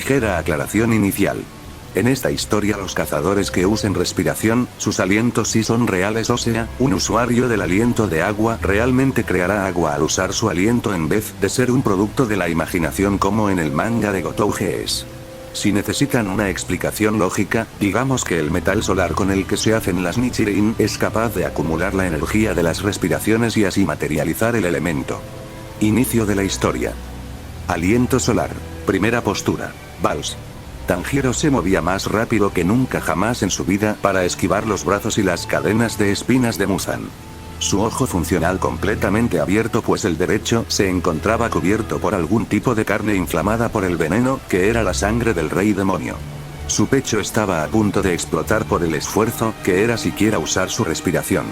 Ligera aclaración inicial. En esta historia los cazadores que usen respiración, sus alientos sí son reales, o sea, un usuario del aliento de agua realmente creará agua al usar su aliento en vez de ser un producto de la imaginación como en el manga de Gotou GS. Si necesitan una explicación lógica, digamos que el metal solar con el que se hacen las Nichirin es capaz de acumular la energía de las respiraciones y así materializar el elemento. Inicio de la historia. Aliento solar. Primera postura. Vals. Tanjiro se movía más rápido que nunca jamás en su vida para esquivar los brazos y las cadenas de espinas de Muzan. Su ojo funcional completamente abierto, pues el derecho se encontraba cubierto por algún tipo de carne inflamada por el veneno, que era la sangre del rey demonio. Su pecho estaba a punto de explotar por el esfuerzo que era siquiera usar su respiración.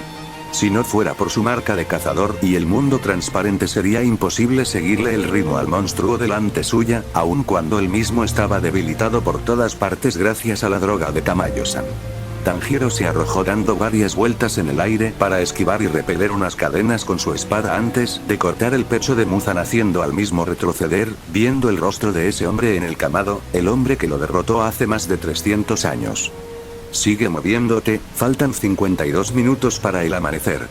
Si no fuera por su marca de cazador y el mundo transparente, sería imposible seguirle el ritmo al monstruo delante suya, aun cuando él mismo estaba debilitado por todas partes gracias a la droga de Tamayo-san. Tanjiro se arrojó dando varias vueltas en el aire para esquivar y repeler unas cadenas con su espada antes de cortar el pecho de Muzan, haciendo al mismo retroceder, viendo el rostro de ese hombre en el camado, el hombre que lo derrotó hace más de 300 años. Sigue moviéndote, faltan 52 minutos para el amanecer.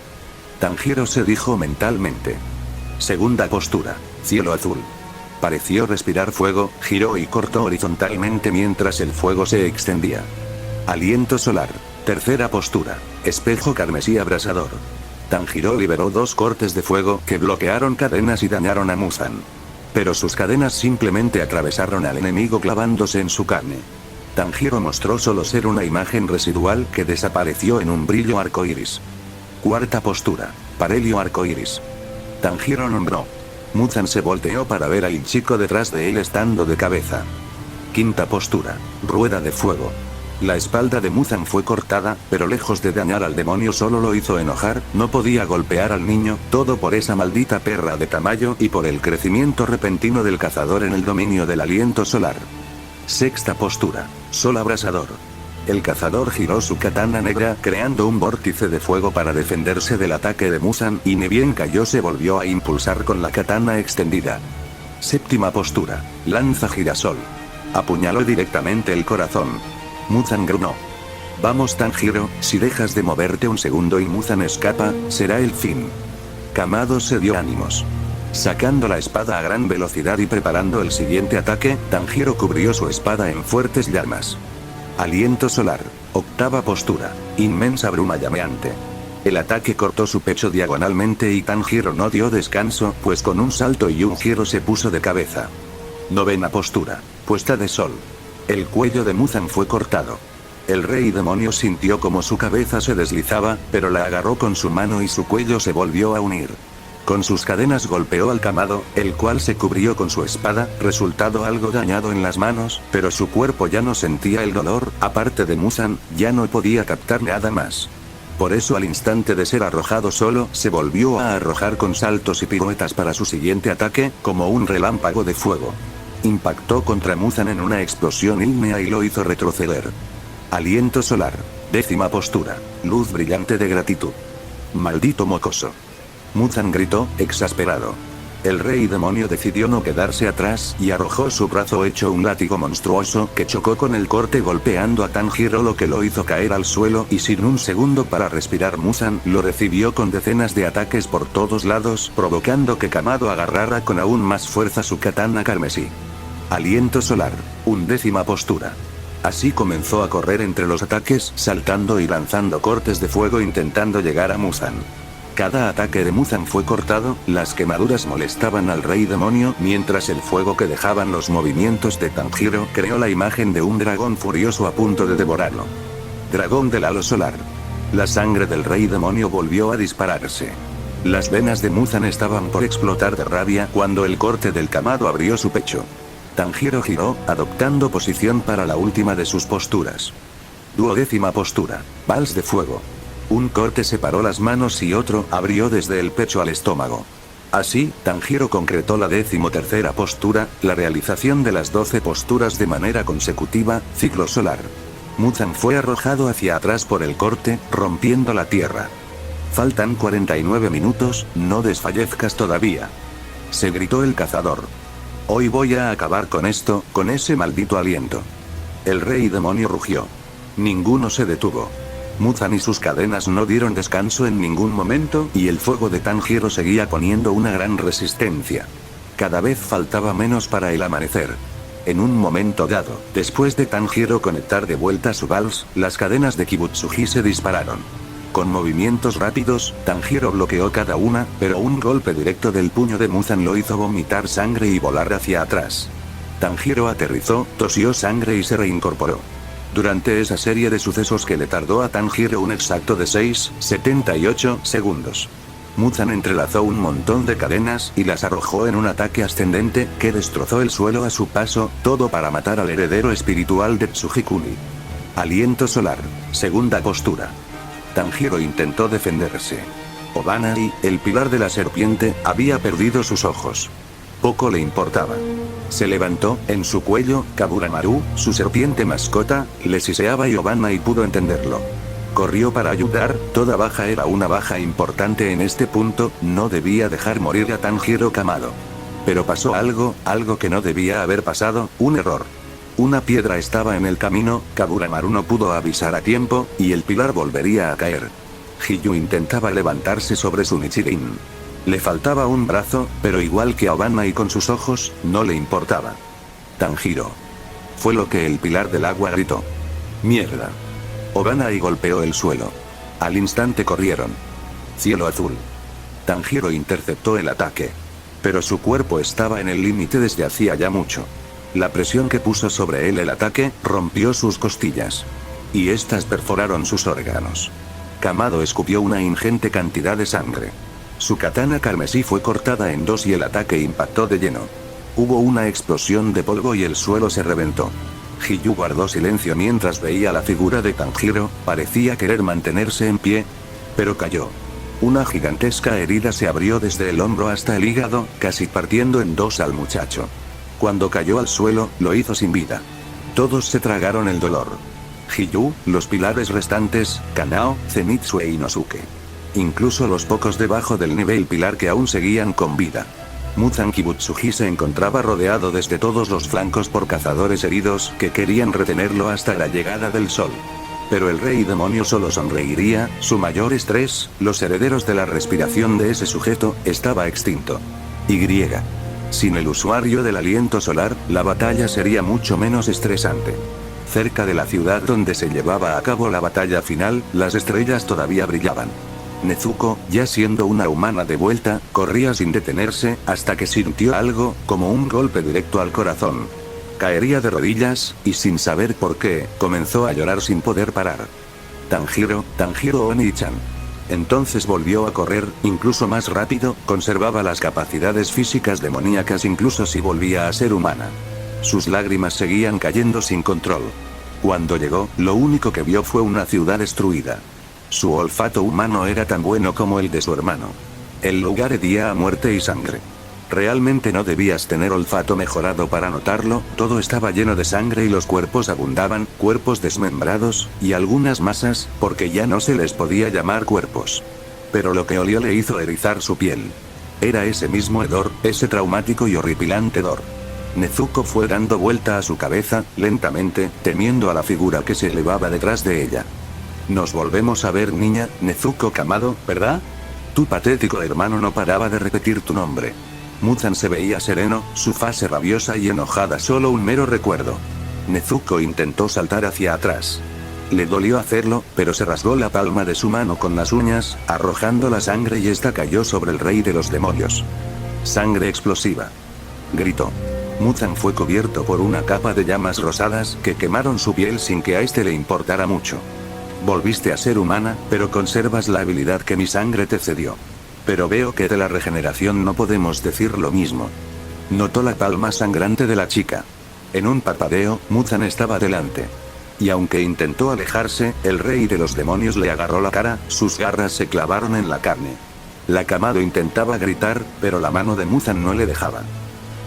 Tanjiro se dijo mentalmente. Segunda postura. Cielo azul. Pareció respirar fuego, giró y cortó horizontalmente mientras el fuego se extendía. Aliento solar. Tercera postura. Espejo carmesí abrasador. Tanjiro liberó dos cortes de fuego que bloquearon cadenas y dañaron a Muzan. Pero sus cadenas simplemente atravesaron al enemigo clavándose en su carne. Tanjiro mostró solo ser una imagen residual que desapareció en un brillo arcoíris. Cuarta postura. Parelio arcoíris. Tanjiro nombró. Muzan se volteó para ver al chico detrás de él estando de cabeza. Quinta postura. Rueda de fuego. La espalda de Muzan fue cortada, pero lejos de dañar al demonio solo lo hizo enojar, no podía golpear al niño, todo por esa maldita perra de Tamayo y por el crecimiento repentino del cazador en el dominio del aliento solar. Sexta postura. Sol abrasador. El cazador giró su katana negra creando un vórtice de fuego para defenderse del ataque de Muzan y ni bien cayó se volvió a impulsar con la katana extendida. Séptima postura. Lanza girasol. Apuñaló directamente el corazón. Muzan gruñó. Vamos Tanjiro, si dejas de moverte un segundo y Muzan escapa, será el fin. Kamado se dio ánimos. Sacando la espada a gran velocidad y preparando el siguiente ataque, Tanjiro cubrió su espada en fuertes llamas. Aliento solar. Octava postura. Inmensa bruma llameante. El ataque cortó su pecho diagonalmente y Tanjiro no dio descanso, pues con un salto y un giro se puso de cabeza. Novena postura. Puesta de sol. El cuello de Muzan fue cortado. El rey demonio sintió como su cabeza se deslizaba, pero la agarró con su mano y su cuello se volvió a unir. Con sus cadenas golpeó al Kamado, el cual se cubrió con su espada, resultado algo dañado en las manos, pero su cuerpo ya no sentía el dolor, aparte de Muzan, ya no podía captar nada más. Por eso al instante de ser arrojado solo, se volvió a arrojar con saltos y piruetas para su siguiente ataque, como un relámpago de fuego. Impactó contra Muzan en una explosión ígnea y lo hizo retroceder. Aliento solar. Décima postura. Luz brillante de gratitud. Maldito mocoso. Muzan gritó, exasperado. El rey demonio decidió no quedarse atrás y arrojó su brazo hecho un látigo monstruoso que chocó con el corte golpeando a Tanjiro, lo que lo hizo caer al suelo y sin un segundo para respirar Muzan lo recibió con decenas de ataques por todos lados, provocando que Kamado agarrara con aún más fuerza su katana carmesí. Aliento solar. Undécima postura. Así comenzó a correr entre los ataques, saltando y lanzando cortes de fuego intentando llegar a Muzan. Cada ataque de Muzan fue cortado, las quemaduras molestaban al rey demonio, mientras el fuego que dejaban los movimientos de Tanjiro creó la imagen de un dragón furioso a punto de devorarlo. Dragón del halo solar. La sangre del rey demonio volvió a dispararse. Las venas de Muzan estaban por explotar de rabia cuando el corte del Kamado abrió su pecho. Tanjiro giró, adoptando posición para la última de sus posturas. Duodécima postura. Vals de fuego. Un corte separó las manos y otro abrió desde el pecho al estómago. Así, Tanjiro concretó la 13ª postura, la realización de las 12 posturas de manera consecutiva, ciclo solar. Muzan fue arrojado hacia atrás por el corte, rompiendo la tierra. Faltan 49 minutos, no desfallezcas todavía. Se gritó el cazador. Hoy voy a acabar con esto, con ese maldito aliento. El rey demonio rugió. Ninguno se detuvo. Muzan y sus cadenas no dieron descanso en ningún momento, y el fuego de Tanjiro seguía poniendo una gran resistencia. Cada vez faltaba menos para el amanecer. En un momento dado, después de Tanjiro conectar de vuelta su vals, las cadenas de Kibutsuji se dispararon. Con movimientos rápidos, Tanjiro bloqueó cada una, pero un golpe directo del puño de Muzan lo hizo vomitar sangre y volar hacia atrás. Tanjiro aterrizó, tosió sangre y se reincorporó. Durante esa serie de sucesos que le tardó a Tanjiro un exacto de 6,78 segundos. Muzan entrelazó un montón de cadenas y las arrojó en un ataque ascendente que destrozó el suelo a su paso, todo para matar al heredero espiritual de Tsujikuni. Aliento solar, segunda postura. Tanjiro intentó defenderse. Obanai, el pilar de la serpiente, había perdido sus ojos. Poco le importaba. Se levantó, en su cuello, Kaburamaru, su serpiente mascota, le siseaba y Obanai pudo entenderlo. Corrió para ayudar, toda baja era una baja importante en este punto, no debía dejar morir a Tanjiro Kamado. Pero pasó algo que no debía haber pasado, un error. Una piedra estaba en el camino, Kaburamaru no pudo avisar a tiempo, y el pilar volvería a caer. Hiyu intentaba levantarse sobre su Nichirin. Le faltaba un brazo, pero igual que a Obanai con sus ojos, no le importaba. Tanjiro. Fue lo que el pilar del agua gritó. Mierda. Obanai golpeó el suelo. Al instante corrieron. Cielo azul. Tanjiro interceptó el ataque. Pero su cuerpo estaba en el límite desde hacía ya mucho. La presión que puso sobre él el ataque, rompió sus costillas. Y estas perforaron sus órganos. Kamado escupió una ingente cantidad de sangre. Su katana carmesí fue cortada en dos y el ataque impactó de lleno. Hubo una explosión de polvo y el suelo se reventó. Hiyu guardó silencio mientras veía la figura de Tanjiro, parecía querer mantenerse en pie, pero cayó. Una gigantesca herida se abrió desde el hombro hasta el hígado, casi partiendo en dos al muchacho. Cuando cayó al suelo, lo hizo sin vida. Todos se tragaron el dolor. Hiyu, los pilares restantes, Kanao, Zenitsu e Inosuke. Incluso los pocos debajo del nivel pilar que aún seguían con vida. Muzan Kibutsuji se encontraba rodeado desde todos los flancos por cazadores heridos que querían retenerlo hasta la llegada del sol. Pero el rey demonio solo sonreiría, su mayor estrés, los herederos de la respiración de ese sujeto, estaba extinto. Y. Sin el usuario del aliento solar, la batalla sería mucho menos estresante. Cerca de la ciudad donde se llevaba a cabo la batalla final, las estrellas todavía brillaban. Nezuko, ya siendo una humana de vuelta, corría sin detenerse, hasta que sintió algo, como un golpe directo al corazón. Caería de rodillas, y sin saber por qué, comenzó a llorar sin poder parar. Tanjiro Oni-chan. Entonces volvió a correr, incluso más rápido, conservaba las capacidades físicas demoníacas incluso si volvía a ser humana. Sus lágrimas seguían cayendo sin control. Cuando llegó, lo único que vio fue una ciudad destruida. Su olfato humano era tan bueno como el de su hermano. El lugar hedía a muerte y sangre. Realmente no debías tener olfato mejorado para notarlo, todo estaba lleno de sangre y los cuerpos abundaban, cuerpos desmembrados, y algunas masas, porque ya no se les podía llamar cuerpos. Pero lo que olió le hizo erizar su piel. Era ese mismo hedor, ese traumático y horripilante hedor. Nezuko fue dando vuelta a su cabeza, lentamente, temiendo a la figura que se elevaba detrás de ella. Nos volvemos a ver, niña, Nezuko Kamado, ¿verdad? Tu patético hermano no paraba de repetir tu nombre. Muzan se veía sereno, su fase rabiosa y enojada solo un mero recuerdo. Nezuko intentó saltar hacia atrás. Le dolió hacerlo, pero se rasgó la palma de su mano con las uñas, arrojando la sangre y esta cayó sobre el rey de los demonios. Sangre explosiva. Gritó. Muzan fue cubierto por una capa de llamas rosadas que quemaron su piel sin que a este le importara mucho. Volviste a ser humana, pero conservas la habilidad que mi sangre te cedió. Pero veo que de la regeneración no podemos decir lo mismo. Notó la palma sangrante de la chica. En un parpadeo, Muzan estaba delante. Y aunque intentó alejarse, el rey de los demonios le agarró la cara, sus garras se clavaron en la carne. La Kamado intentaba gritar, pero la mano de Muzan no le dejaba.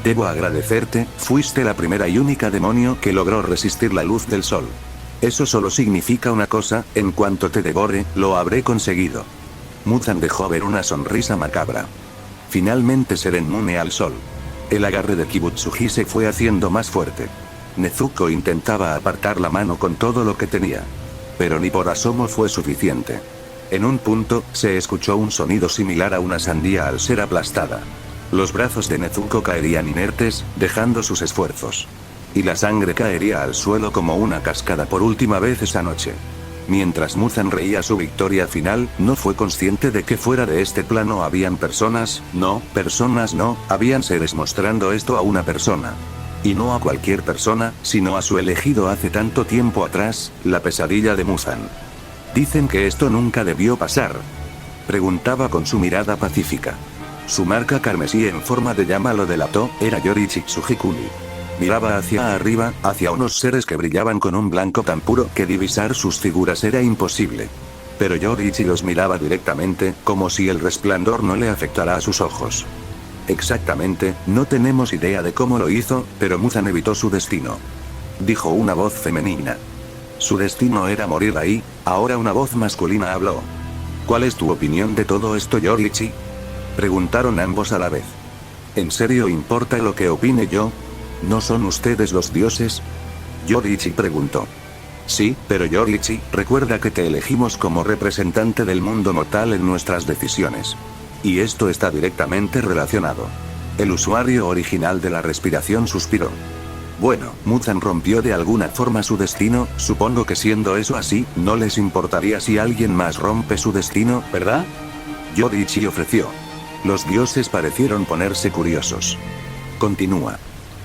Debo agradecerte, fuiste la primera y única demonio que logró resistir la luz del sol. Eso solo significa una cosa, en cuanto te devore, lo habré conseguido. Muzan dejó ver una sonrisa macabra. Finalmente seré inmune al sol. El agarre de Kibutsuji se fue haciendo más fuerte. Nezuko intentaba apartar la mano con todo lo que tenía. Pero ni por asomo fue suficiente. En un punto, se escuchó un sonido similar a una sandía al ser aplastada. Los brazos de Nezuko caerían inertes, dejando sus esfuerzos. Y la sangre caería al suelo como una cascada por última vez esa noche. Mientras Muzan reía su victoria final, no fue consciente de que fuera de este plano habían personas no, habían seres mostrando esto a una persona. Y no a cualquier persona, sino a su elegido hace tanto tiempo atrás, la pesadilla de Muzan. Dicen que esto nunca debió pasar. Preguntaba con su mirada pacífica. Su marca carmesí en forma de llama lo delató, era Yoriichi Tsujikuni. Miraba hacia arriba, hacia unos seres que brillaban con un blanco tan puro que divisar sus figuras era imposible. Pero Yoriichi los miraba directamente, como si el resplandor no le afectara a sus ojos. Exactamente, no tenemos idea de cómo lo hizo, pero Muzan evitó su destino. Dijo una voz femenina. Su destino era morir ahí, ahora una voz masculina habló. ¿Cuál es tu opinión de todo esto, Yoriichi? Preguntaron ambos a la vez. ¿En serio importa lo que opine yo? ¿No son ustedes los dioses? Yoriichi preguntó. Sí, pero Yoriichi, recuerda que te elegimos como representante del mundo mortal en nuestras decisiones. Y esto está directamente relacionado. El usuario original de la respiración suspiró. Bueno, Muzan rompió de alguna forma su destino, supongo que siendo eso así, no les importaría si alguien más rompe su destino, ¿verdad? Yoriichi ofreció. Los dioses parecieron ponerse curiosos. Continúa.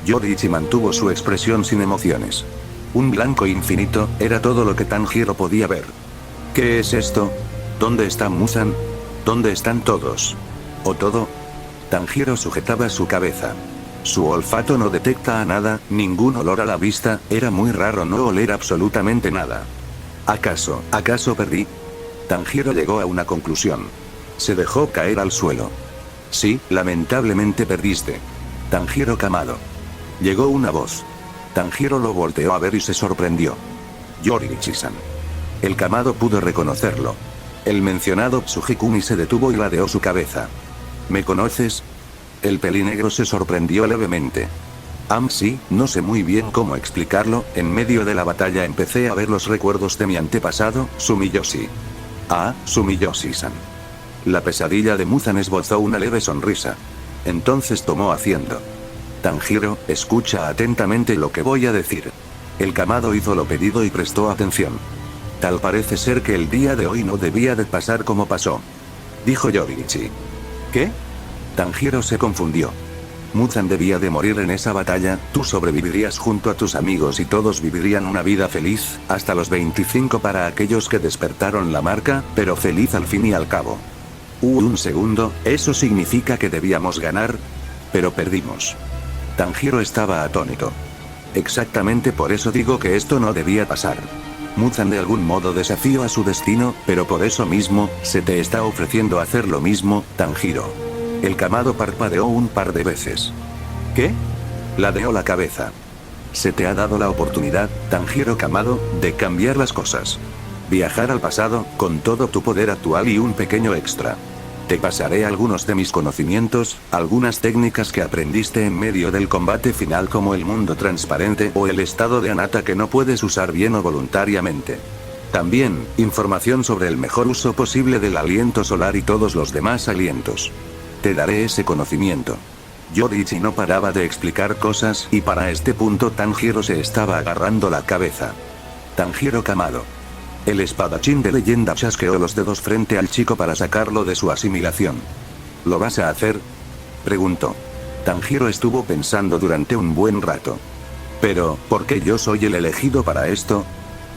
Yoriichi mantuvo su expresión sin emociones. Un blanco infinito, era todo lo que Tanjiro podía ver. ¿Qué es esto? ¿Dónde está Muzan? ¿Dónde están todos? ¿O todo? Tanjiro sujetaba su cabeza. Su olfato no detecta a nada, ningún olor a la vista, era muy raro no oler absolutamente nada. ¿Acaso perdí? Tanjiro llegó a una conclusión. Se dejó caer al suelo. Sí, lamentablemente perdiste. Tanjiro Kamado. Llegó una voz. Tanjiro lo volteó a ver y se sorprendió. Yoriichi-san. El Kamado pudo reconocerlo. El mencionado Tsujikuni se detuvo y ladeó su cabeza. ¿Me conoces? El pelinegro se sorprendió levemente. Sí, no sé muy bien cómo explicarlo, en medio de la batalla empecé a ver los recuerdos de mi antepasado, Sumiyoshi. Sumiyoshi-san. La pesadilla de Muzan esbozó una leve sonrisa. Entonces tomó asiento. Tanjiro, escucha atentamente lo que voy a decir. El Kamado hizo lo pedido y prestó atención. Tal parece ser que el día de hoy no debía de pasar como pasó. Dijo Yoriichi. ¿Qué? Tanjiro se confundió. Muzan debía de morir en esa batalla, tú sobrevivirías junto a tus amigos y todos vivirían una vida feliz, hasta los 25 para aquellos que despertaron la marca, pero feliz al fin y al cabo. Un segundo, ¿eso significa que debíamos ganar? Pero perdimos. Tanjiro estaba atónito. Exactamente por eso digo que esto no debía pasar. Muzan de algún modo desafió a su destino, pero por eso mismo, se te está ofreciendo hacer lo mismo, Tanjiro. El Kamado parpadeó un par de veces. ¿Qué? Ladeó la cabeza. Se te ha dado la oportunidad, Tanjiro Kamado, de cambiar las cosas. Viajar al pasado, con todo tu poder actual y un pequeño extra. Te pasaré algunos de mis conocimientos, algunas técnicas que aprendiste en medio del combate final como el mundo transparente o el estado de Anata que no puedes usar bien o voluntariamente. También, información sobre el mejor uso posible del aliento solar y todos los demás alientos. Te daré ese conocimiento. Yoriichi no paraba de explicar cosas y para este punto Tanjiro se estaba agarrando la cabeza. Tanjiro Kamado. El espadachín de leyenda chasqueó los dedos frente al chico para sacarlo de su asimilación. ¿Lo vas a hacer? Preguntó. Tanjiro estuvo pensando durante un buen rato. Pero, ¿por qué yo soy el elegido para esto?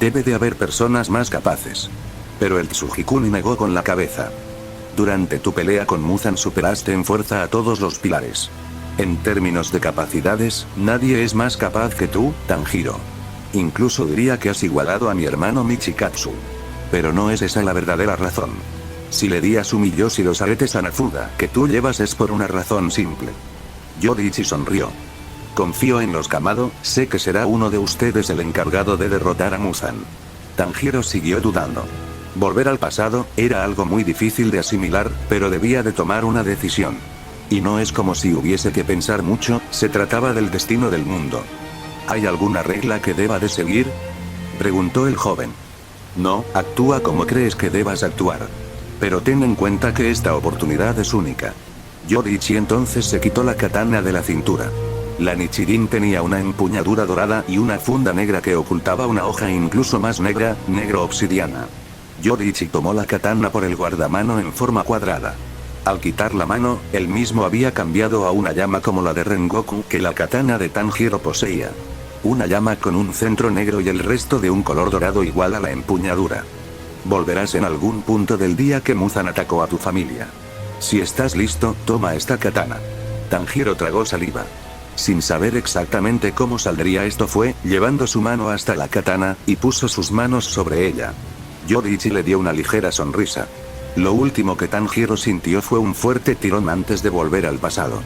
Debe de haber personas más capaces. Pero el Tsujikuni negó con la cabeza. Durante tu pelea con Muzan superaste en fuerza a todos los pilares. En términos de capacidades, nadie es más capaz que tú, Tanjiro. Incluso diría que has igualado a mi hermano Michikatsu. Pero no es esa la verdadera razón. Si le di a Sumiyoshi los aretes Hanafuda que tú llevas es por una razón simple. Yoriichi sonrió. Confío en los Kamado, sé que será uno de ustedes el encargado de derrotar a Muzan. Tanjiro siguió dudando. Volver al pasado, era algo muy difícil de asimilar, pero debía de tomar una decisión. Y no es como si hubiese que pensar mucho, se trataba del destino del mundo. ¿Hay alguna regla que deba de seguir?, preguntó el joven. No, actúa como crees que debas actuar. Pero ten en cuenta que esta oportunidad es única. Yoriichi entonces se quitó la katana de la cintura. La Nichirin tenía una empuñadura dorada y una funda negra que ocultaba una hoja incluso más negra, negro obsidiana. Yoriichi tomó la katana por el guardamano en forma cuadrada. Al quitar la mano, él mismo había cambiado a una llama como la de Rengoku que la katana de Tanjiro poseía. Una llama con un centro negro y el resto de un color dorado igual a la empuñadura. Volverás en algún punto del día que Muzan atacó a tu familia. Si estás listo, toma esta katana. Tanjiro tragó saliva. Sin saber exactamente cómo saldría esto fue, llevando su mano hasta la katana, y puso sus manos sobre ella. Yoriichi le dio una ligera sonrisa. Lo último que Tanjiro sintió fue un fuerte tirón antes de volver al pasado.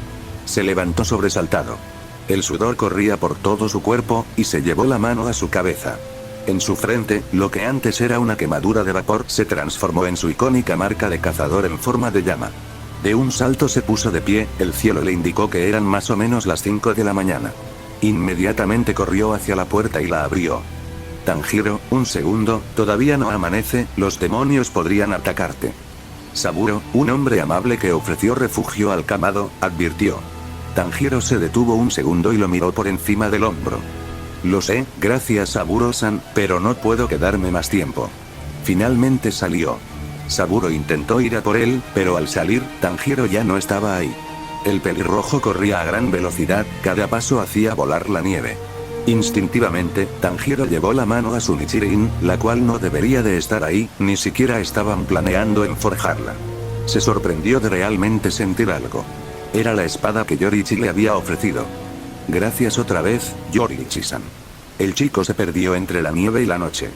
Se levantó sobresaltado. El sudor corría por todo su cuerpo, y se llevó la mano a su cabeza. En su frente, lo que antes era una quemadura de vapor se transformó en su icónica marca de cazador en forma de llama. De un salto se puso de pie, el cielo le indicó que eran más o menos las 5 de la mañana. Inmediatamente corrió hacia la puerta y la abrió. Tanjiro, un segundo, todavía no amanece, los demonios podrían atacarte. Saburo, un hombre amable que ofreció refugio al Kamado, advirtió. Tanjiro se detuvo un segundo y lo miró por encima del hombro. Lo sé, gracias Saburo-san, pero no puedo quedarme más tiempo. Finalmente salió. Saburo intentó ir a por él, pero al salir, Tanjiro ya no estaba ahí. El pelirrojo corría a gran velocidad, cada paso hacía volar la nieve. Instintivamente, Tanjiro llevó la mano a su Nichirin, la cual no debería de estar ahí, ni siquiera estaban planeando en forjarla. Se sorprendió de realmente sentir algo. Era la espada que Yoriichi le había ofrecido. Gracias otra vez, Yoriichi-san. El chico se perdió entre la nieve y la noche.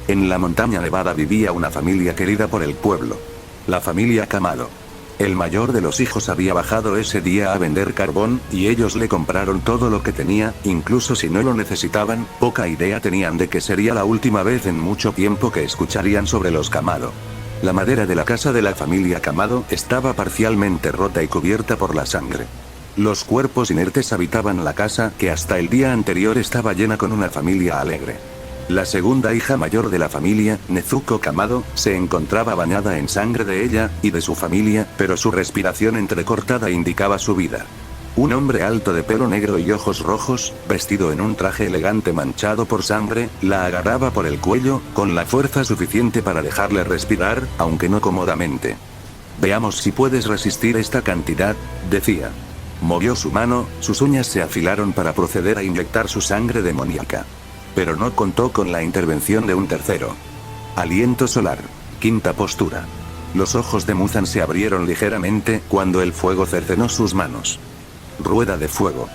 En la montaña nevada vivía una familia querida por el pueblo. La familia Kamado. El mayor de los hijos había bajado ese día a vender carbón, y ellos le compraron todo lo que tenía, incluso si no lo necesitaban, poca idea tenían de que sería la última vez en mucho tiempo que escucharían sobre los Kamado. La madera de la casa de la familia Kamado estaba parcialmente rota y cubierta por la sangre. Los cuerpos inertes habitaban la casa que hasta el día anterior estaba llena con una familia alegre. La segunda hija mayor de la familia, Nezuko Kamado, se encontraba bañada en sangre de ella y de su familia, pero su respiración entrecortada indicaba su vida. Un hombre alto de pelo negro y ojos rojos, vestido en un traje elegante manchado por sangre, la agarraba por el cuello, con la fuerza suficiente para dejarle respirar, aunque no cómodamente. Veamos si puedes resistir esta cantidad, decía. Movió su mano, sus uñas se afilaron para proceder a inyectar su sangre demoníaca. Pero no contó con la intervención de un tercero. Aliento solar. Quinta postura. Los ojos de Muzan se abrieron ligeramente cuando el fuego cercenó sus manos. Rueda de fuego.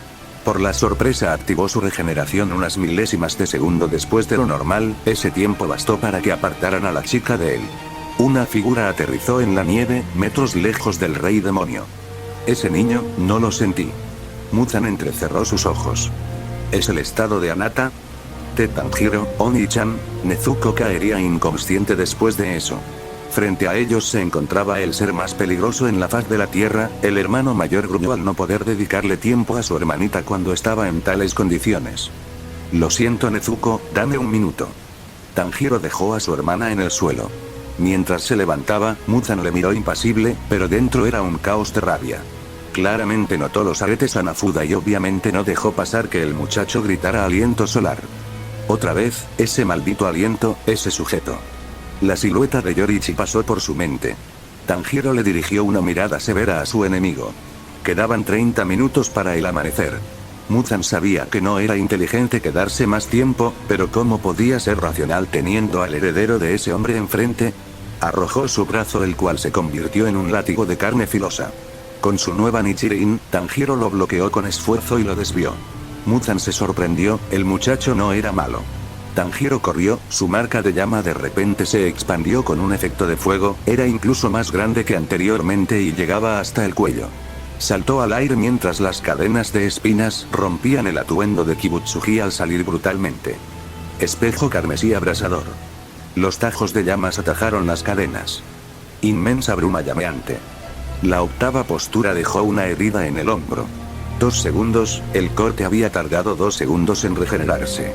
Por la sorpresa activó su regeneración unas milésimas de segundo después de lo normal, ese tiempo bastó para que apartaran a la chica de él. Una figura aterrizó en la nieve, metros lejos del rey demonio. Ese niño, no lo sentí. Muzan entrecerró sus ojos. ¿Es el estado de Anata? Tanjiro, Oni-chan, Nezuko caería inconsciente después de eso. Frente a ellos se encontraba el ser más peligroso en la faz de la tierra, el hermano mayor gruñó al no poder dedicarle tiempo a su hermanita cuando estaba en tales condiciones. Lo siento Nezuko, dame un minuto. Tanjiro dejó a su hermana en el suelo. Mientras se levantaba, Muzan le miró impasible, pero dentro era un caos de rabia. Claramente notó los aretes a Nafuda y obviamente no dejó pasar que el muchacho gritara aliento solar. Otra vez, ese maldito aliento, ese sujeto. La silueta de Yoriichi pasó por su mente. Tanjiro le dirigió una mirada severa a su enemigo. Quedaban 30 minutos para el amanecer. Muzan sabía que no era inteligente quedarse más tiempo, pero ¿cómo podía ser racional teniendo al heredero de ese hombre enfrente? Arrojó su brazo, el cual se convirtió en un látigo de carne filosa. Con su nueva Nichirin, Tanjiro lo bloqueó con esfuerzo y lo desvió. Muzan se sorprendió, el muchacho no era malo. Tanjiro corrió, su marca de llama de repente se expandió con un efecto de fuego, era incluso más grande que anteriormente y llegaba hasta el cuello. Saltó al aire mientras las cadenas de espinas rompían el atuendo de Kibutsuji al salir brutalmente. Espejo carmesí abrasador. Los tajos de llamas atajaron las cadenas. Inmensa bruma llameante. La octava postura dejó una herida en el hombro. 2 segundos, el corte había tardado 2 segundos en regenerarse.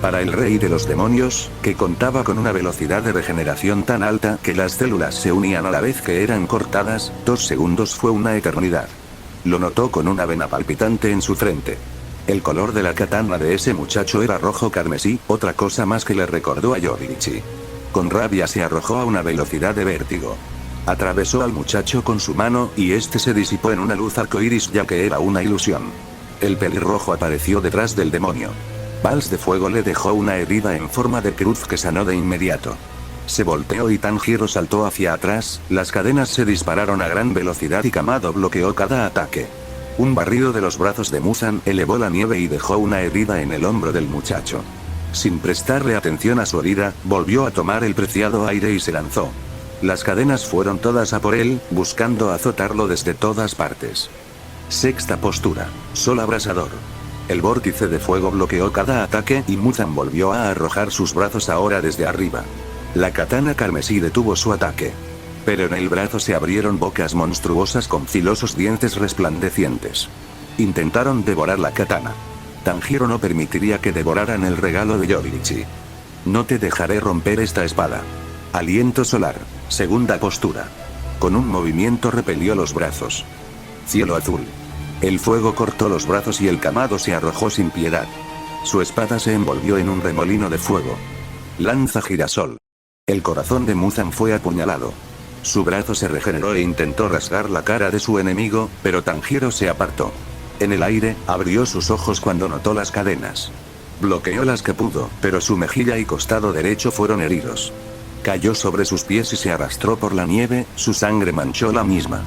Para el rey de los demonios, que contaba con una velocidad de regeneración tan alta que las células se unían a la vez que eran cortadas, 2 segundos fue una eternidad. Lo notó con una vena palpitante en su frente. El color de la katana de ese muchacho era rojo carmesí, otra cosa más que le recordó a Yoruichi. Con rabia se arrojó a una velocidad de vértigo. Atravesó al muchacho con su mano, y este se disipó en una luz arcoíris ya que era una ilusión. El pelirrojo apareció detrás del demonio. Vals de fuego le dejó una herida en forma de cruz que sanó de inmediato. Se volteó y Tanjiro saltó hacia atrás, las cadenas se dispararon a gran velocidad y Kamado bloqueó cada ataque. Un barrido de los brazos de Muzan elevó la nieve y dejó una herida en el hombro del muchacho. Sin prestarle atención a su herida, volvió a tomar el preciado aire y se lanzó. Las cadenas fueron todas a por él, buscando azotarlo desde todas partes. Sexta postura. Sol abrasador. El vórtice de fuego bloqueó cada ataque y Muzan volvió a arrojar sus brazos ahora desde arriba. La katana carmesí detuvo su ataque. Pero en el brazo se abrieron bocas monstruosas con filosos dientes resplandecientes. Intentaron devorar la katana. Tanjiro no permitiría que devoraran el regalo de Yoruichi. No te dejaré romper esta espada. Aliento solar. Segunda postura. Con un movimiento repelió los brazos. Cielo azul. El fuego cortó los brazos y el Kamado se arrojó sin piedad. Su espada se envolvió en un remolino de fuego. Lanza girasol. El corazón de Muzan fue apuñalado. Su brazo se regeneró e intentó rasgar la cara de su enemigo, pero Tanjiro se apartó. En el aire, abrió sus ojos cuando notó las cadenas. Bloqueó las que pudo, pero su mejilla y costado derecho fueron heridos. Cayó sobre sus pies y se arrastró por la nieve, su sangre manchó la misma.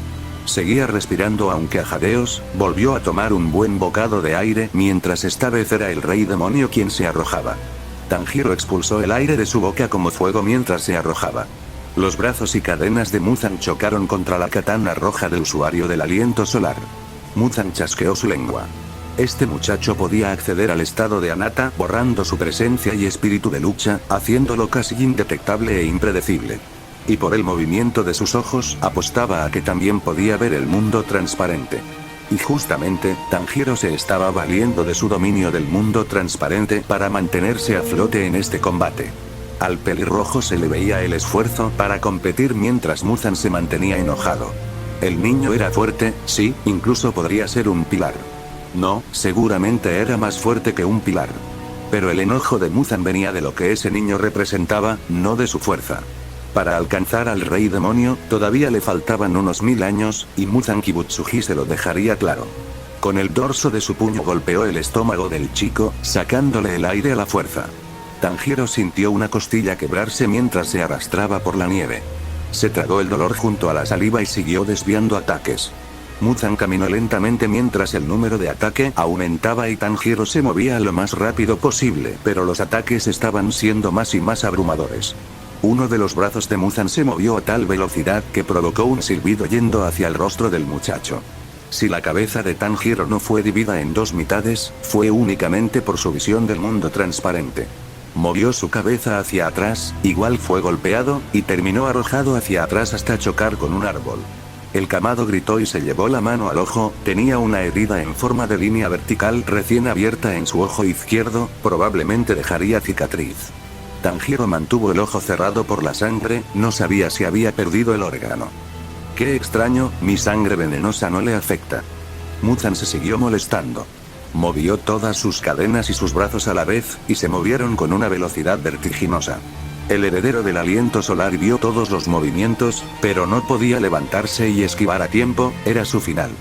Seguía respirando aunque a jadeos, volvió a tomar un buen bocado de aire mientras esta vez era el rey demonio quien se arrojaba. Tanjiro expulsó el aire de su boca como fuego mientras se arrojaba. Los brazos y cadenas de Muzan chocaron contra la katana roja del usuario del aliento solar. Muzan chasqueó su lengua. Este muchacho podía acceder al estado de Anata borrando su presencia y espíritu de lucha, haciéndolo casi indetectable e impredecible. Y por el movimiento de sus ojos, apostaba a que también podía ver el mundo transparente. Y justamente, Tanjiro se estaba valiendo de su dominio del mundo transparente para mantenerse a flote en este combate. Al pelirrojo se le veía el esfuerzo para competir mientras Muzan se mantenía enojado. El niño era fuerte, sí, incluso podría ser un pilar. No, seguramente era más fuerte que un pilar. Pero el enojo de Muzan venía de lo que ese niño representaba, no de su fuerza. Para alcanzar al rey demonio, todavía le faltaban unos 1000 años, y Muzan Kibutsuji se lo dejaría claro. Con el dorso de su puño golpeó el estómago del chico, sacándole el aire a la fuerza. Tanjiro sintió una costilla quebrarse mientras se arrastraba por la nieve. Se tragó el dolor junto a la saliva y siguió desviando ataques. Muzan caminó lentamente mientras el número de ataque aumentaba y Tanjiro se movía lo más rápido posible, pero los ataques estaban siendo más y más abrumadores. Uno de los brazos de Muzan se movió a tal velocidad que provocó un silbido yendo hacia el rostro del muchacho. Si la cabeza de Tanjiro no fue dividida en 2 mitades, fue únicamente por su visión del mundo transparente. Movió su cabeza hacia atrás, igual fue golpeado, y terminó arrojado hacia atrás hasta chocar con un árbol. El Kamado gritó y se llevó la mano al ojo, tenía una herida en forma de línea vertical recién abierta en su ojo izquierdo, probablemente dejaría cicatriz. Tanjiro mantuvo el ojo cerrado por la sangre, no sabía si había perdido el órgano. Qué extraño, mi sangre venenosa no le afecta. Muzan se siguió molestando. Movió todas sus cadenas y sus brazos a la vez, y se movieron con una velocidad vertiginosa. El heredero del aliento solar vio todos los movimientos, pero no podía levantarse y esquivar a tiempo, era su final.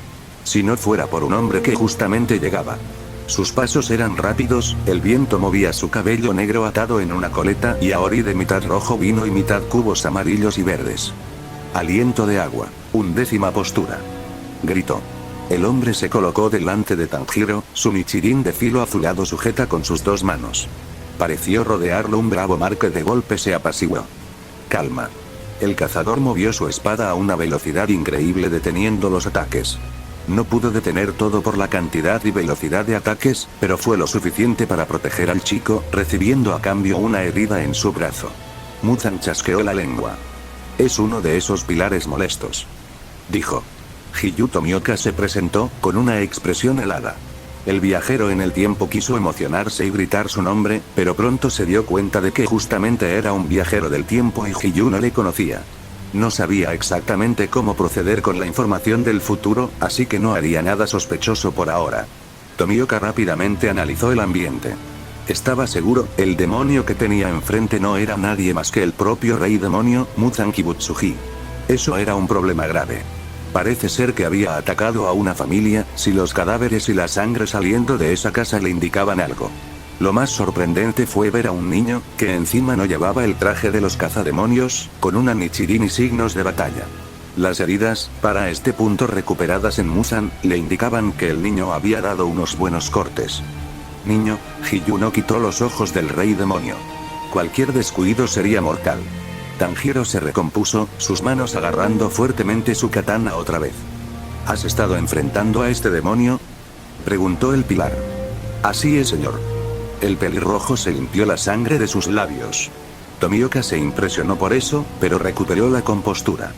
Si no fuera por un hombre que justamente llegaba. Sus pasos eran rápidos, el viento movía su cabello negro atado en una coleta y a Ori de mitad rojo vino y mitad cubos amarillos y verdes. Aliento de agua, 11ª postura. Gritó. El hombre se colocó delante de Tanjiro, su Nichirin de filo azulado sujeta con sus 2 manos. Pareció rodearlo un bravo mar que de golpe se apaciguó. Calma. El cazador movió su espada a una velocidad increíble deteniendo los ataques. No pudo detener todo por la cantidad y velocidad de ataques, pero fue lo suficiente para proteger al chico, recibiendo a cambio una herida en su brazo. Muzan chasqueó la lengua. Es uno de esos pilares molestos. Dijo. Hiyu Tomioka se presentó, con una expresión helada. El viajero en el tiempo quiso emocionarse y gritar su nombre, pero pronto se dio cuenta de que justamente era un viajero del tiempo y Hiyu no le conocía. No sabía exactamente cómo proceder con la información del futuro, así que no haría nada sospechoso por ahora. Tomioka rápidamente analizó el ambiente. Estaba seguro, el demonio que tenía enfrente no era nadie más que el propio rey demonio, Muzan Kibutsuji. Eso era un problema grave. Parece ser que había atacado a una familia, si los cadáveres y la sangre saliendo de esa casa le indicaban algo. Lo más sorprendente fue ver a un niño, que encima no llevaba el traje de los cazademonios, con una Nichirin y signos de batalla. Las heridas, para este punto recuperadas en Muzan, le indicaban que el niño había dado unos buenos cortes. Niño, Hiyu no quitó los ojos del rey demonio. Cualquier descuido sería mortal. Tanjiro se recompuso, sus manos agarrando fuertemente su katana otra vez. ¿Has estado enfrentando a este demonio?, preguntó el pilar. Así es, señor. El pelirrojo se limpió la sangre de sus labios. Tomioka se impresionó por eso, pero recuperó la compostura.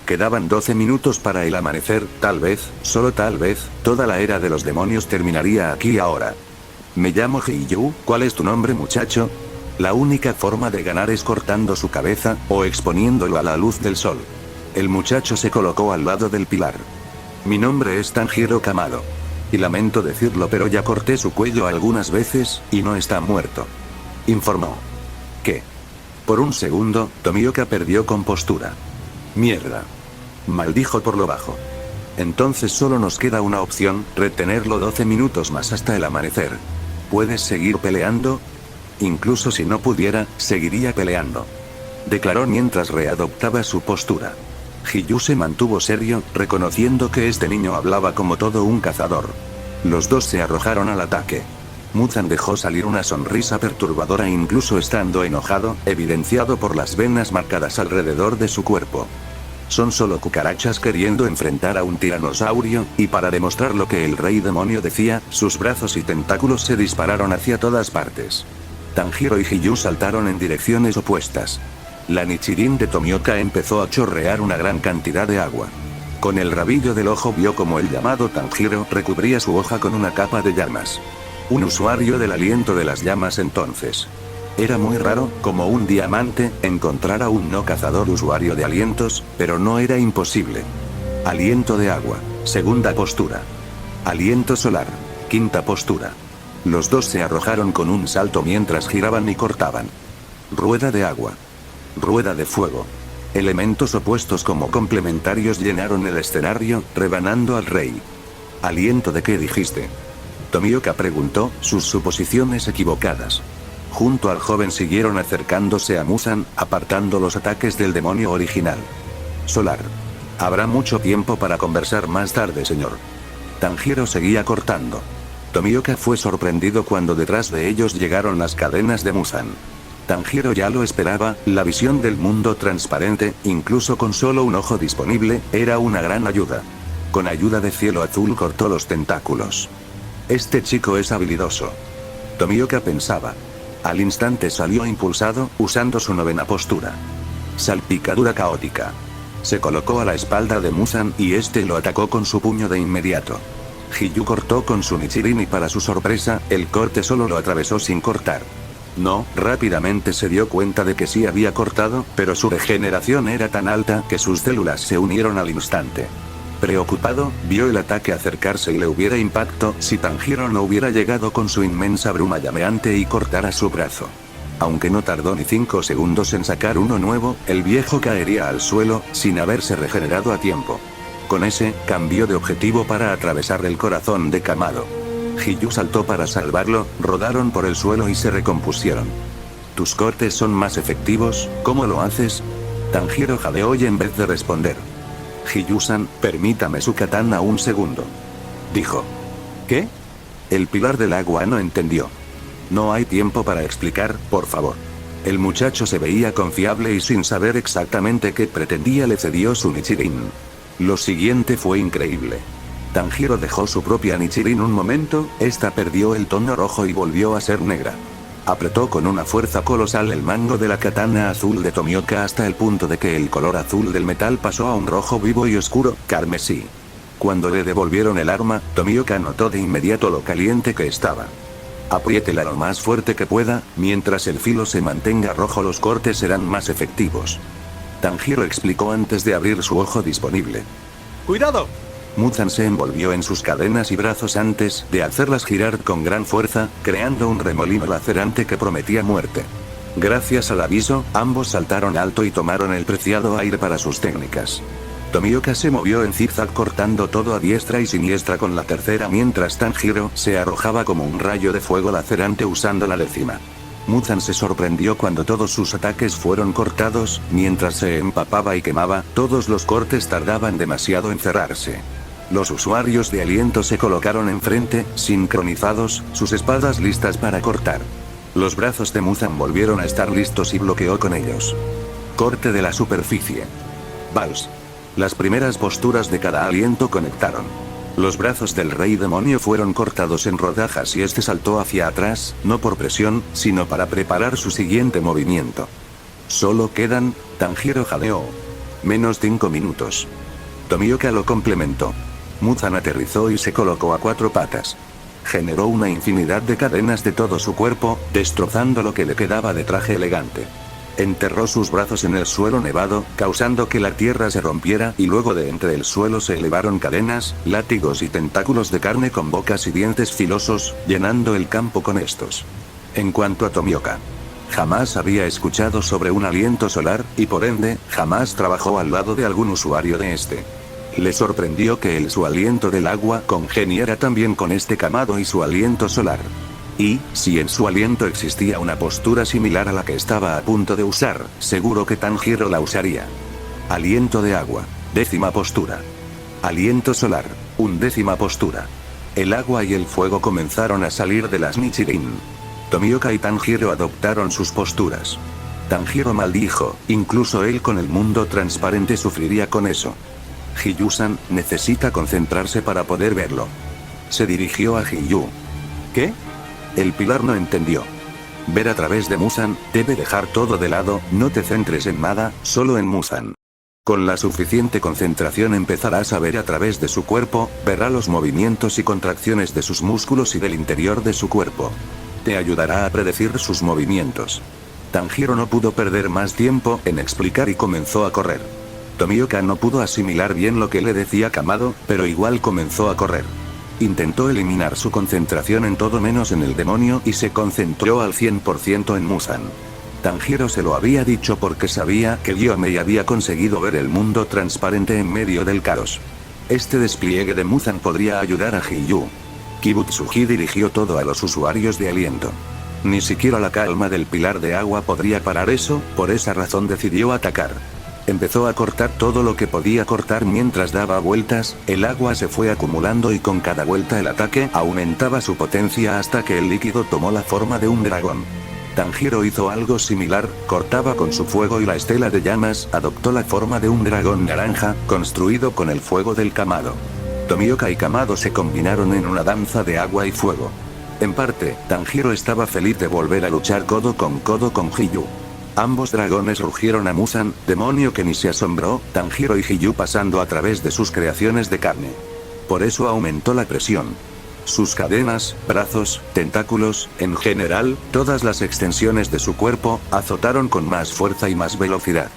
Quedaban 12 minutos para el amanecer, tal vez, solo tal vez, toda la era de los demonios terminaría aquí ahora. Me llamo Hiyu, ¿cuál es tu nombre, muchacho? La única forma de ganar es cortando su cabeza, o exponiéndolo a la luz del sol. El muchacho se colocó al lado del pilar. Mi nombre es Tanjiro Kamado. Y lamento decirlo, pero ya corté su cuello algunas veces, y no está muerto. Informó. ¿Qué? Por un segundo, Tomioka perdió compostura. Mierda. Maldijo por lo bajo. Entonces solo nos queda una opción, retenerlo 12 minutos más hasta el amanecer. ¿Puedes seguir peleando? Incluso si no pudiera, seguiría peleando. Declaró mientras readoptaba su postura. Hiyu se mantuvo serio, reconociendo que este niño hablaba como todo un cazador. Los dos se arrojaron al ataque. Muzan dejó salir una sonrisa perturbadora incluso estando enojado, evidenciado por las venas marcadas alrededor de su cuerpo. Son solo cucarachas queriendo enfrentar a un tiranosaurio, y para demostrar lo que el rey demonio decía, sus brazos y tentáculos se dispararon hacia todas partes. Tanjiro y Hiyu saltaron en direcciones opuestas. La Nichirin de Tomioka empezó a chorrear una gran cantidad de agua. Con el rabillo del ojo vio como el llamado Tanjiro recubría su hoja con una capa de llamas. Un usuario del aliento de las llamas entonces. Era muy raro, como un diamante, encontrar a un no cazador usuario de alientos, pero no era imposible. Aliento de agua, segunda postura. Aliento solar, quinta postura. Los dos se arrojaron con un salto mientras giraban y cortaban. Rueda de agua. Rueda de fuego. Elementos opuestos como complementarios llenaron el escenario, rebanando al rey. ¿Aliento de qué dijiste?, Tomioka preguntó, sus suposiciones equivocadas. Junto al joven siguieron acercándose a Muzan, apartando los ataques del demonio original. Solar. Habrá mucho tiempo para conversar más tarde, señor. Tanjiro seguía cortando. Tomioka fue sorprendido cuando detrás de ellos llegaron las cadenas de Muzan. Tanjiro ya lo esperaba, la visión del mundo transparente, incluso con solo un ojo disponible, era una gran ayuda. Con ayuda de cielo azul cortó los tentáculos. Este chico es habilidoso. Tomioka pensaba. Al instante salió impulsado, usando su novena postura. Salpicadura caótica. Se colocó a la espalda de Muzan y este lo atacó con su puño de inmediato. Hiyu cortó con su Nichirin y para su sorpresa, el corte solo lo atravesó sin cortar. No, rápidamente se dio cuenta de que sí había cortado, pero su regeneración era tan alta que sus células se unieron al instante. Preocupado, vio el ataque acercarse y le hubiera impactado si Tanjiro no hubiera llegado con su inmensa bruma llameante y cortara su brazo. Aunque no tardó ni 5 segundos en sacar uno nuevo, el viejo caería al suelo, sin haberse regenerado a tiempo. Con ese, cambió de objetivo para atravesar el corazón de Kamado. Hiyu saltó para salvarlo, rodaron por el suelo y se recompusieron. ¿Tus cortes son más efectivos? ¿Cómo lo haces? Tanjiro jadeó y en vez de responder. Hiyu-san, permítame su katana un segundo. Dijo. ¿Qué? El pilar del agua no entendió. No hay tiempo para explicar, por favor. El muchacho se veía confiable y sin saber exactamente qué pretendía le cedió su Nichirin. Lo siguiente fue increíble. Tanjiro dejó su propia Nichirin un momento, esta perdió el tono rojo y volvió a ser negra. Apretó con una fuerza colosal el mango de la katana azul de Tomioka hasta el punto de que el color azul del metal pasó a un rojo vivo y oscuro, carmesí. Cuando le devolvieron el arma, Tomioka notó de inmediato lo caliente que estaba. Apriétela lo más fuerte que pueda, mientras el filo se mantenga rojo los cortes serán más efectivos. Tanjiro explicó antes de abrir su ojo disponible. ¡Cuidado! Muzan se envolvió en sus cadenas y brazos antes de hacerlas girar con gran fuerza, creando un remolino lacerante que prometía muerte. Gracias al aviso, ambos saltaron alto y tomaron el preciado aire para sus técnicas. Tomioka se movió en zigzag cortando todo a diestra y siniestra con la tercera mientras Tanjiro se arrojaba como un rayo de fuego lacerante usando la décima. Muzan se sorprendió cuando todos sus ataques fueron cortados, mientras se empapaba y quemaba, todos los cortes tardaban demasiado en cerrarse. Los usuarios de aliento se colocaron enfrente, sincronizados, sus espadas listas para cortar. Los brazos de Muzan volvieron a estar listos y bloqueó con ellos. Corte de la superficie. Vals. Las primeras posturas de cada aliento conectaron. Los brazos del rey demonio fueron cortados en rodajas y este saltó hacia atrás, no por presión, sino para preparar su siguiente movimiento. Solo quedan, Tanjiro jadeó. Menos 5 minutos. Tomioka lo complementó. Muzan aterrizó y se colocó a 4 patas. Generó una infinidad de cadenas de todo su cuerpo, destrozando lo que le quedaba de traje elegante. Enterró sus brazos en el suelo nevado, causando que la tierra se rompiera y luego de entre el suelo se elevaron cadenas, látigos y tentáculos de carne con bocas y dientes filosos, llenando el campo con estos. En cuanto a Tomioka, jamás había escuchado sobre un aliento solar, y por ende, jamás trabajó al lado de algún usuario de este. Le sorprendió que su aliento del agua congeniara también con este camado y su aliento solar. Y, si en su aliento existía una postura similar a la que estaba a punto de usar, seguro que Tanjiro la usaría. Aliento de agua, 10ª postura. Aliento solar, 11ª postura. El agua y el fuego comenzaron a salir de las Nichirin. Tomioka y Tanjiro adoptaron sus posturas. Tanjiro maldijo, incluso él con el mundo transparente sufriría con eso. Hiyu-san necesita concentrarse para poder verlo. Se dirigió a Hiyu. ¿Qué? El pilar no entendió. Ver a través de Muzan, debe dejar todo de lado, no te centres en nada, solo en Muzan. Con la suficiente concentración empezarás a ver a través de su cuerpo, verá los movimientos y contracciones de sus músculos y del interior de su cuerpo. Te ayudará a predecir sus movimientos. Tanjiro no pudo perder más tiempo en explicar y comenzó a correr. Tomioka no pudo asimilar bien lo que le decía Kamado, pero igual comenzó a correr. Intentó eliminar su concentración en todo menos en el demonio y se concentró al 100% en Muzan. Tanjiro se lo había dicho porque sabía que Gyomei había conseguido ver el mundo transparente en medio del caos. Este despliegue de Muzan podría ayudar a Hiyu. Kibutsuji dirigió todo a los usuarios de aliento. Ni siquiera la calma del pilar de agua podría parar eso, por esa razón decidió atacar. Empezó a cortar todo lo que podía cortar mientras daba vueltas, el agua se fue acumulando y con cada vuelta el ataque aumentaba su potencia hasta que el líquido tomó la forma de un dragón. Tanjiro hizo algo similar, cortaba con su fuego y la estela de llamas adoptó la forma de un dragón naranja, construido con el fuego del Kamado. Tomioka y Kamado se combinaron en una danza de agua y fuego. En parte, Tanjiro estaba feliz de volver a luchar codo con Hiyu. Ambos dragones rugieron a Muzan, demonio que ni se asombró, Tanjiro y Hiyu pasando a través de sus creaciones de carne. Por eso aumentó la presión. Sus cadenas, brazos, tentáculos, en general, todas las extensiones de su cuerpo, azotaron con más fuerza y más velocidad.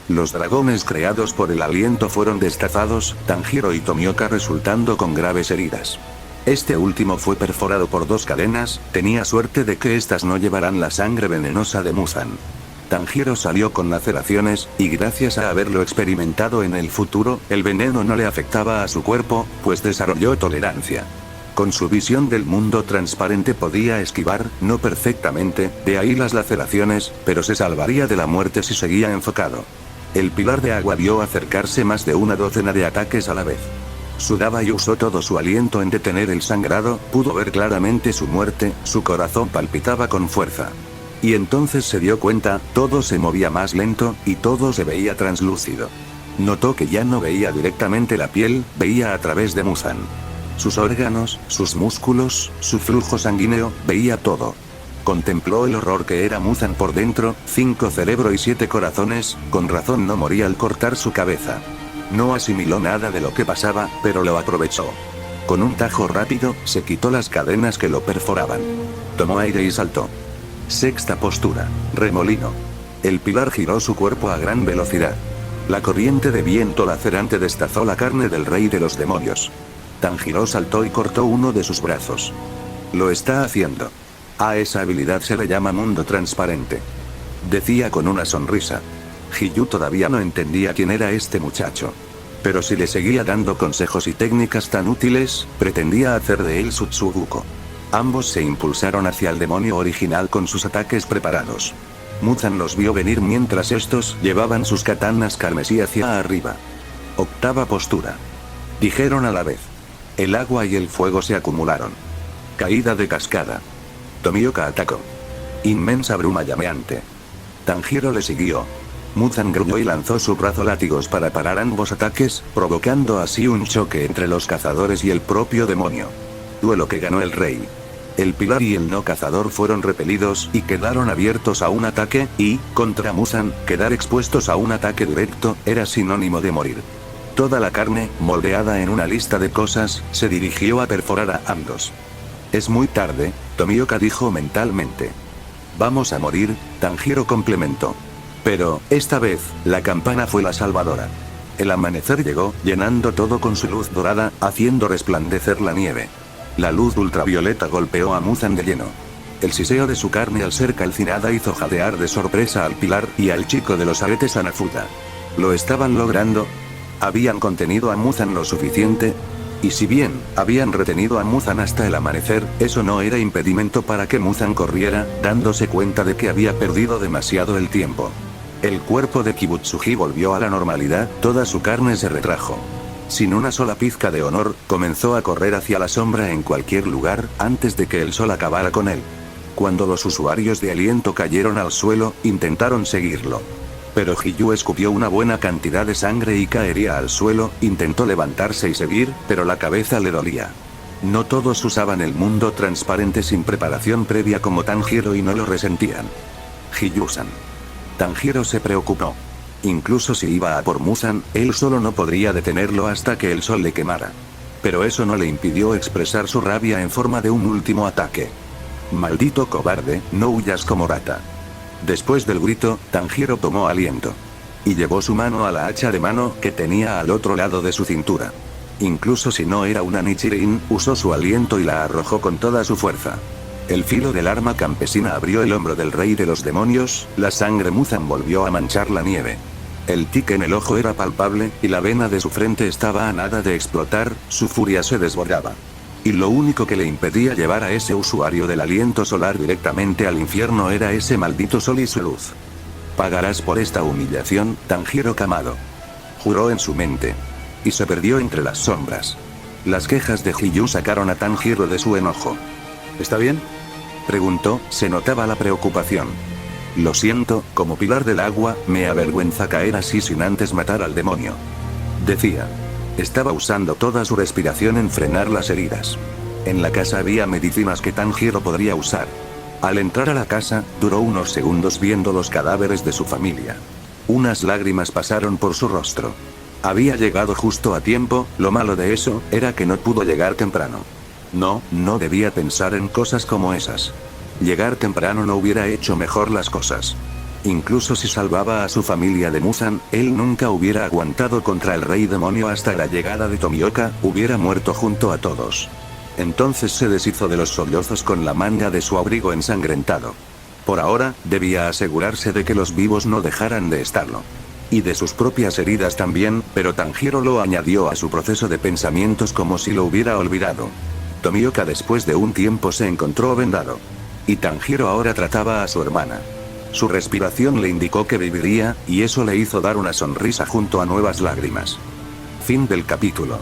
Los dragones creados por el aliento fueron destazados, Tanjiro y Tomioka resultando con graves heridas. Este último fue perforado por 2 cadenas, tenía suerte de que estas no llevaran la sangre venenosa de Muzan. Tanjiro salió con laceraciones, y gracias a haberlo experimentado en el futuro, el veneno no le afectaba a su cuerpo, pues desarrolló tolerancia. Con su visión del mundo transparente podía esquivar, no perfectamente, de ahí las laceraciones, pero se salvaría de la muerte si seguía enfocado. El pilar de agua vio acercarse más de una docena de ataques a la vez. Sudaba y usó todo su aliento en detener el sangrado, pudo ver claramente su muerte, su corazón palpitaba con fuerza. Y entonces se dio cuenta, todo se movía más lento, y todo se veía translúcido. Notó que ya no veía directamente la piel, veía a través de Muzan. Sus órganos, sus músculos, su flujo sanguíneo, veía todo. Contempló el horror que era Muzan por dentro, 5 cerebro y 7 corazones, con razón no moría al cortar su cabeza. No asimiló nada de lo que pasaba, pero lo aprovechó. Con un tajo rápido, se quitó las cadenas que lo perforaban. Tomó aire y saltó. Sexta postura, remolino. El pilar giró su cuerpo a gran velocidad. La corriente de viento lacerante destazó la carne del rey de los demonios. Tanjiro saltó y cortó uno de sus brazos. Lo está haciendo. A esa habilidad se le llama mundo transparente. Decía con una sonrisa. Hiyu todavía no entendía quién era este muchacho. Pero si le seguía dando consejos y técnicas tan útiles, pretendía hacer de él su Tsuguko. Ambos se impulsaron hacia el demonio original con sus ataques preparados. Muzan los vio venir mientras estos llevaban sus katanas carmesí hacia arriba. Octava postura. Dijeron a la vez. El agua y el fuego se acumularon. Caída de cascada. Tomioka atacó. Inmensa bruma llameante. Tanjiro le siguió. Muzan gruñó y lanzó su brazo látigos para parar ambos ataques, provocando así un choque entre los cazadores y el propio demonio. Duelo que ganó el rey. El pilar y el no cazador fueron repelidos y quedaron abiertos a un ataque, y, contra Muzan, quedar expuestos a un ataque directo, era sinónimo de morir. Toda la carne, moldeada en una lista de cosas, se dirigió a perforar a ambos. Es muy tarde, Tomioka dijo mentalmente. Vamos a morir, Tanjiro complementó. Pero, esta vez, la campana fue la salvadora. El amanecer llegó, llenando todo con su luz dorada, haciendo resplandecer la nieve. La luz ultravioleta golpeó a Muzan de lleno. El siseo de su carne al ser calcinada hizo jadear de sorpresa al pilar y al chico de los aretes Anafuda. ¿Lo estaban logrando? ¿Habían contenido a Muzan lo suficiente? Y si bien, habían retenido a Muzan hasta el amanecer, eso no era impedimento para que Muzan corriera, dándose cuenta de que había perdido demasiado el tiempo. El cuerpo de Kibutsuji volvió a la normalidad, toda su carne se retrajo. Sin una sola pizca de honor, comenzó a correr hacia la sombra en cualquier lugar, antes de que el sol acabara con él. Cuando los usuarios de aliento cayeron al suelo, intentaron seguirlo. Pero Hiyu escupió una buena cantidad de sangre y caería al suelo, intentó levantarse y seguir, pero la cabeza le dolía. No todos usaban el mundo transparente sin preparación previa como Tanjiro y no lo resentían. Hiyu-san. Tanjiro se preocupó. Incluso si iba a por Muzan, él solo no podría detenerlo hasta que el sol le quemara. Pero eso no le impidió expresar su rabia en forma de un último ataque. Maldito cobarde, no huyas como rata. Después del grito, Tanjiro tomó aliento. Y llevó su mano a la hacha de mano que tenía al otro lado de su cintura. Incluso si no era una Nichirin, usó su aliento y la arrojó con toda su fuerza. El filo del arma campesina abrió el hombro del rey de los demonios, la sangre Muzan volvió a manchar la nieve. El tic en el ojo era palpable, y la vena de su frente estaba a nada de explotar, su furia se desbordaba. Y lo único que le impedía llevar a ese usuario del aliento solar directamente al infierno era ese maldito sol y su luz. Pagarás por esta humillación, Tanjiro Kamado. Juró en su mente. Y se perdió entre las sombras. Las quejas de Hiyu sacaron a Tanjiro de su enojo. ¿Está bien?, preguntó, se notaba la preocupación. Lo siento, como pilar del agua, me avergüenza caer así sin antes matar al demonio. Decía. Estaba usando toda su respiración en frenar las heridas. En la casa había medicinas que Tanjiro podría usar. Al entrar a la casa, duró unos segundos viendo los cadáveres de su familia. Unas lágrimas pasaron por su rostro. Había llegado justo a tiempo, lo malo de eso, era que no pudo llegar temprano. No debía pensar en cosas como esas. Llegar temprano no hubiera hecho mejor las cosas. Incluso si salvaba a su familia de Muzan, él nunca hubiera aguantado contra el rey demonio hasta la llegada de Tomioka, hubiera muerto junto a todos. Entonces se deshizo de los sollozos con la manga de su abrigo ensangrentado. Por ahora, debía asegurarse de que los vivos no dejaran de estarlo. Y de sus propias heridas también, pero Tanjiro lo añadió a su proceso de pensamientos como si lo hubiera olvidado. Tomioka después de un tiempo se encontró vendado. Y Tanjiro ahora trataba a su hermana. Su respiración le indicó que viviría, y eso le hizo dar una sonrisa junto a nuevas lágrimas. Fin del capítulo.